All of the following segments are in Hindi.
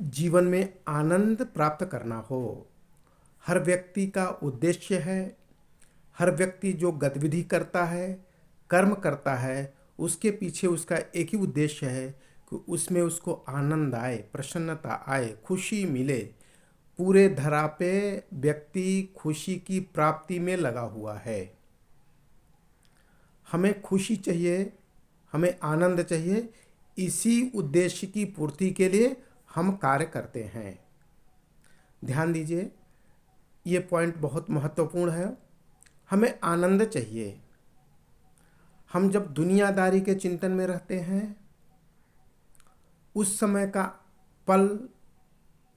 जीवन में आनंद प्राप्त करना हो, हर व्यक्ति का उद्देश्य है। हर व्यक्ति जो गतिविधि करता है, कर्म करता है, उसके पीछे उसका एक ही उद्देश्य है कि उसमें उसको आनंद आए, प्रसन्नता आए, खुशी मिले। पूरे धरा पे व्यक्ति खुशी की प्राप्ति में लगा हुआ है। हमें खुशी चाहिए, हमें आनंद चाहिए। इसी उद्देश्य की पूर्ति के लिए हम कार्य करते हैं। ध्यान दीजिए, ये पॉइंट बहुत महत्वपूर्ण है। हमें आनंद चाहिए। हम जब दुनियादारी के चिंतन में रहते हैं, उस समय का पल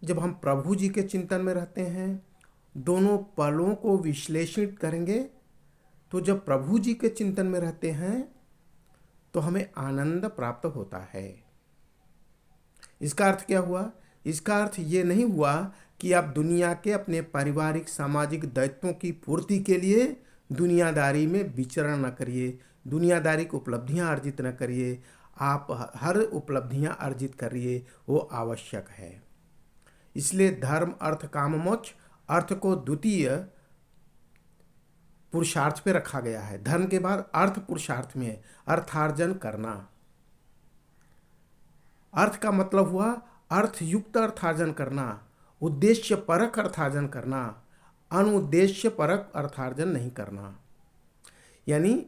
जब हम प्रभु जी के चिंतन में रहते हैं, दोनों पलों को विश्लेषित करेंगे तो जब प्रभु जी के चिंतन में रहते हैं तो हमें आनंद प्राप्त होता है। इसका अर्थ क्या हुआ? इसका अर्थ ये नहीं हुआ कि आप दुनिया के अपने पारिवारिक सामाजिक दायित्वों की पूर्ति के लिए दुनियादारी में विचरण न करिए, दुनियादारी की उपलब्धियां अर्जित न करिए। आप हर उपलब्धियां अर्जित करिए, वो आवश्यक है। इसलिए धर्म अर्थ काम मोक्ष अर्थ को द्वितीय पुरुषार्थ पे रखा गया है। धर्म के बाद अर्थ पुरुषार्थ में है, अर्थार्जन करना। अर्थ का मतलब हुआ अर्थयुक्त अर्थार्जन करना, उद्देश्य परक अर्थार्जन करना, अनुद्देश्य परक अर्थार्जन नहीं करना। यानी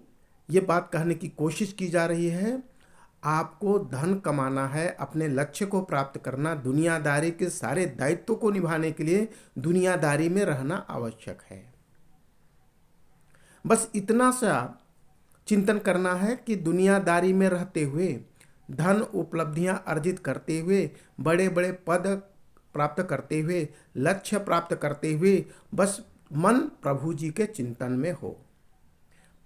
ये बात कहने की कोशिश की जा रही है, आपको धन कमाना है, अपने लक्ष्य को प्राप्त करना, दुनियादारी के सारे दायित्वों को निभाने के लिए दुनियादारी में रहना आवश्यक है। बस इतना सा चिंतन करना है कि दुनियादारी में रहते हुए, धन उपलब्धियां अर्जित करते हुए, बड़े बड़े पद प्राप्त करते हुए, लक्ष्य प्राप्त करते हुए बस मन प्रभु जी के चिंतन में हो,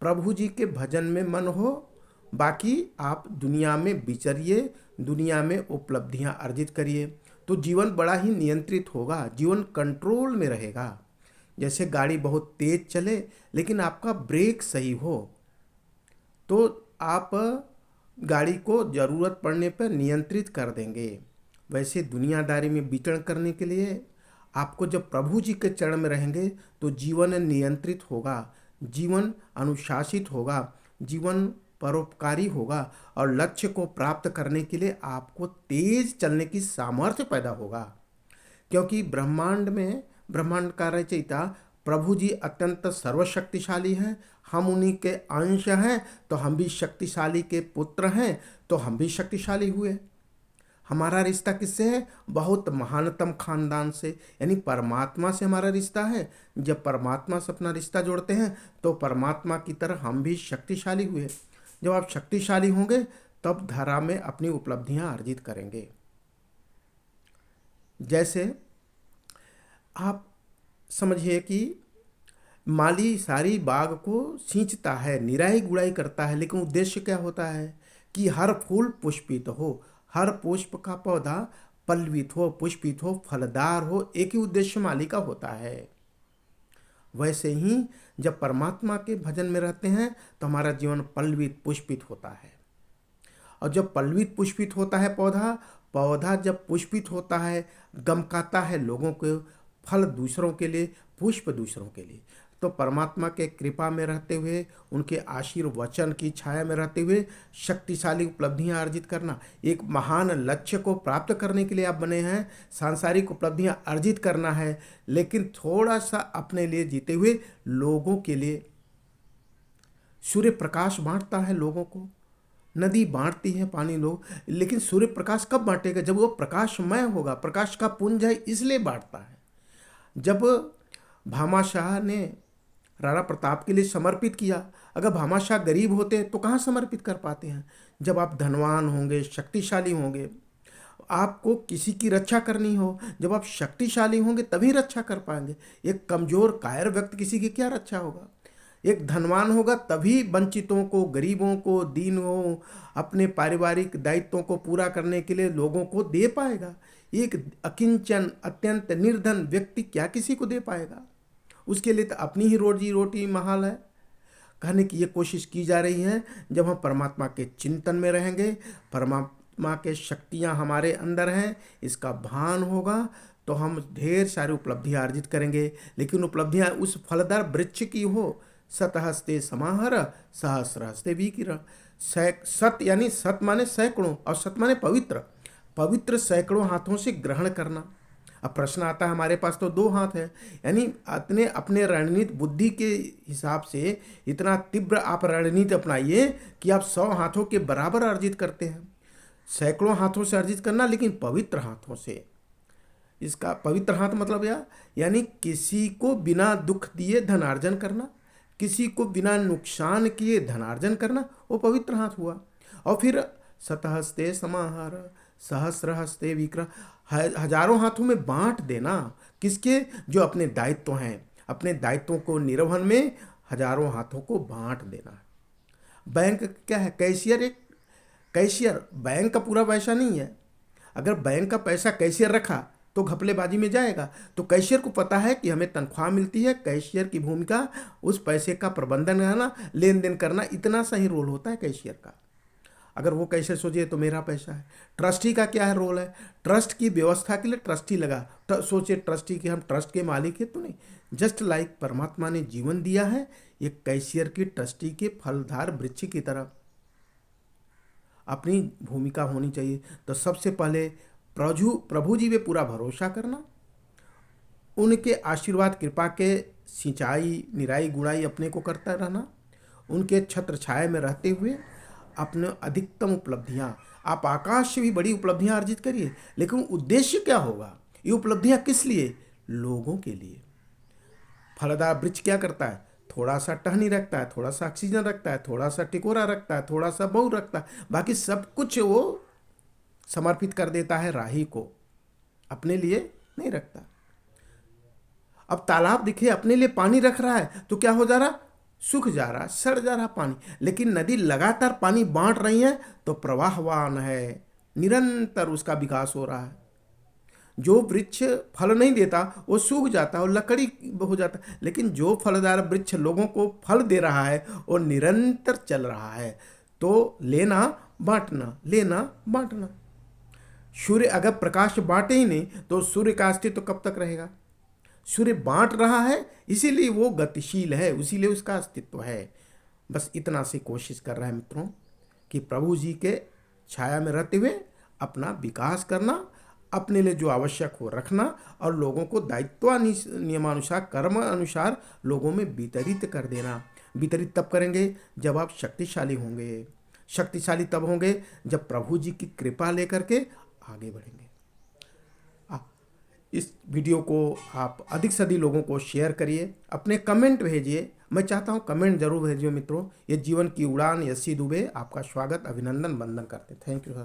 प्रभु जी के भजन में मन हो। बाकी आप दुनिया में विचरिए, दुनिया में उपलब्धियां अर्जित करिए, तो जीवन बड़ा ही नियंत्रित होगा, जीवन कंट्रोल में रहेगा। जैसे गाड़ी बहुत तेज चले लेकिन आपका ब्रेक सही हो, तो आप गाड़ी को ज़रूरत पड़ने पर नियंत्रित कर देंगे। वैसे दुनियादारी में विचरण करने के लिए आपको जब प्रभु जी के चरण में रहेंगे तो जीवन नियंत्रित होगा, जीवन अनुशासित होगा, जीवन परोपकारी होगा और लक्ष्य को प्राप्त करने के लिए आपको तेज चलने की सामर्थ्य पैदा होगा। क्योंकि ब्रह्मांड का रचयिता प्रभु जी अत्यंत सर्वशक्तिशाली हैं। हम उन्हीं के अंश हैं, तो हम भी शक्तिशाली के पुत्र हैं, तो हम भी शक्तिशाली हुए। हमारा रिश्ता किससे है? बहुत महानतम खानदान से, यानी परमात्मा से हमारा रिश्ता है। जब परमात्मा से अपना रिश्ता जोड़ते हैं तो परमात्मा की तरह हम भी शक्तिशाली हुए। जब आप शक्तिशाली होंगे तब धरा में अपनी उपलब्धियां अर्जित करेंगे। जैसे आप समझिए कि माली सारी बाग को सींचता है, निराई गुड़ाई करता है, लेकिन उद्देश्य क्या होता है कि हर फूल पुष्पित हो, हर पुष्प का पौधा पल्लवित हो, पुष्पित हो, फलदार हो। एक ही उद्देश्य माली का होता है। वैसे ही जब परमात्मा के भजन में रहते हैं तो हमारा जीवन पल्लवित पुष्पित होता है। और जब पल्लवित पुष्पित होता है पौधा जब पुष्पित होता है, गमकाता है लोगों को, फल दूसरों के लिए, पुष्प दूसरों के लिए। तो परमात्मा के कृपा में रहते हुए, उनके आशीर्वचन की छाया में रहते हुए शक्तिशाली उपलब्धियां अर्जित करना, एक महान लक्ष्य को प्राप्त करने के लिए आप बने हैं। सांसारिक उपलब्धियां अर्जित करना है, लेकिन थोड़ा सा अपने लिए जीते हुए लोगों के लिए। सूर्य प्रकाश बांटता है लोगों को, नदी बांटती है पानी लोग, लेकिन सूर्य प्रकाश कब बांटेगा? जब वो प्रकाशमय होगा, प्रकाश का पुंज है इसलिए बांटता है। जब भामाशाह ने राणा प्रताप के लिए समर्पित किया, अगर भामाशाह गरीब होते तो कहाँ समर्पित कर पाते हैं? जब आप धनवान होंगे, शक्तिशाली होंगे, आपको किसी की रक्षा करनी हो, जब आप शक्तिशाली होंगे तभी रक्षा कर पाएंगे। एक कमजोर कायर व्यक्ति किसी की क्या रक्षा होगा? एक धनवान होगा तभी वंचितों को, गरीबों को, दीनों, अपने पारिवारिक दायित्वों को पूरा करने के लिए लोगों को दे पाएगा। एक अकिंचन अत्यंत निर्धन व्यक्ति क्या किसी को दे पाएगा? उसके लिए तो अपनी ही रोजी रोटी महाल है। कहने की ये कोशिश की जा रही है, जब हम परमात्मा के चिंतन में रहेंगे, परमात्मा के शक्तियाँ हमारे अंदर हैं, इसका भान होगा तो हम ढेर सारी उपलब्धियाँ अर्जित करेंगे। लेकिन उपलब्धियाँ उस फलदार वृक्ष की हो, शतहस्ते समाहर सहस्रहस्ते विकिरण। सत यानी सत माने सैकड़ों और सत माने पवित्र, पवित्र सैकड़ों हाथों से ग्रहण करना। अब प्रश्न आता है हमारे पास तो दो हाथ है, यानी अपने अपने रणनीति बुद्धि के हिसाब से इतना तीव्र आप रणनीति अपनाइए कि आप 100 हाथों के बराबर अर्जित करते हैं। सैकड़ों हाथों से अर्जित करना, लेकिन पवित्र हाथों से। इसका पवित्र हाथ मतलब यानी किसी को बिना दुख दिए धनार्जन करना, किसी को बिना नुकसान किए धनार्जन करना, वो पवित्र हाथ हुआ। और फिर शतहस्ते समाहार सहस्रहस्ते विक्रम, हजारों हाथों में बांट देना। किसके? जो अपने दायित्व हैं, अपने दायित्वों को निर्वहन में हजारों हाथों को बांट देना। बैंक क्या है? कैशियर। एक कैशियर बैंक का पूरा पैसा नहीं है। अगर बैंक का पैसा कैशियर रखा तो घपलेबाजी में जाएगा। तो कैशियर को पता है कि हमें तनख्वाह मिलती है, कैशियर की भूमिका उस पैसे का प्रबंधन करना, लेन देन करना, इतना सही रोल होता है कैशियर का। अगर वो कैशियर सोचिए तो मेरा पैसा है। ट्रस्टी का क्या है रोल है? ट्रस्ट की व्यवस्था के लिए ट्रस्टी लगा। तो सोचिए ट्रस्टी की हम ट्रस्ट के मालिक है तो नहीं। जस्ट लाइक परमात्मा ने जीवन दिया है, ये कैशियर की ट्रस्टी के फलदार वृक्ष की तरह अपनी भूमिका होनी चाहिए। तो सबसे पहले प्रभु जी पे पूरा भरोसा करना, उनके आशीर्वाद कृपा के सिंचाई निराई गुड़ाई अपने को करता रहना, उनके छत्र छाया में रहते हुए अपने अधिकतम उपलब्धियां, आप आकाश से भी बड़ी उपलब्धियां अर्जित करिए। लेकिन उद्देश्य क्या होगा? ये उपलब्धियां किस लिए? लोगों के लिए। फलदार वृक्ष क्या करता है? थोड़ा सा टहनी रखता है, थोड़ा सा ऑक्सीजन रखता है, थोड़ा सा टिकोरा रखता है, थोड़ा सा बहु रखता है, बाकी सब कुछ वो समर्पित कर देता है राही को, अपने लिए नहीं रखता। अब तालाब दिखे अपने लिए पानी रख रहा है तो क्या हो जा रहा? सूख जा रहा, सड़ जा रहा पानी। लेकिन नदी लगातार पानी बांट रही है तो प्रवाहवान है, निरंतर उसका विकास हो रहा है। जो वृक्ष फल नहीं देता वो सूख जाता है और लकड़ी हो जाता है, लेकिन जो फलदार वृक्ष लोगों को फल दे रहा है वो निरंतर चल रहा है। तो लेना बांटना, लेना बांटना। सूर्य अगर प्रकाश बांटे ही नहीं तो सूर्य का अस्तित्व कब तक रहेगा? सूर्य बांट रहा है इसीलिए वो गतिशील है, इसीलिए उसका अस्तित्व है। बस इतना सी कोशिश कर रहा है मित्रों कि प्रभु जी के छाया में रहते हुए अपना विकास करना, अपने लिए जो आवश्यक हो रखना और लोगों को दायित्व नियमानुसार कर्म अनुसार लोगों में वितरित कर देना। वितरित तब करेंगे जब आप शक्तिशाली होंगे। शक्तिशाली तब होंगे जब प्रभु जी की कृपा लेकर के आगे बढ़ेंगे। इस वीडियो को आप अधिक से अधिक लोगों को शेयर करिए, अपने कमेंट भेजिए। मैं चाहता हूं कमेंट जरूर भेजिए मित्रों। ये जीवन की उड़ान यस्सी दुबे आपका स्वागत अभिनंदन वंदन करते। Thank you sir.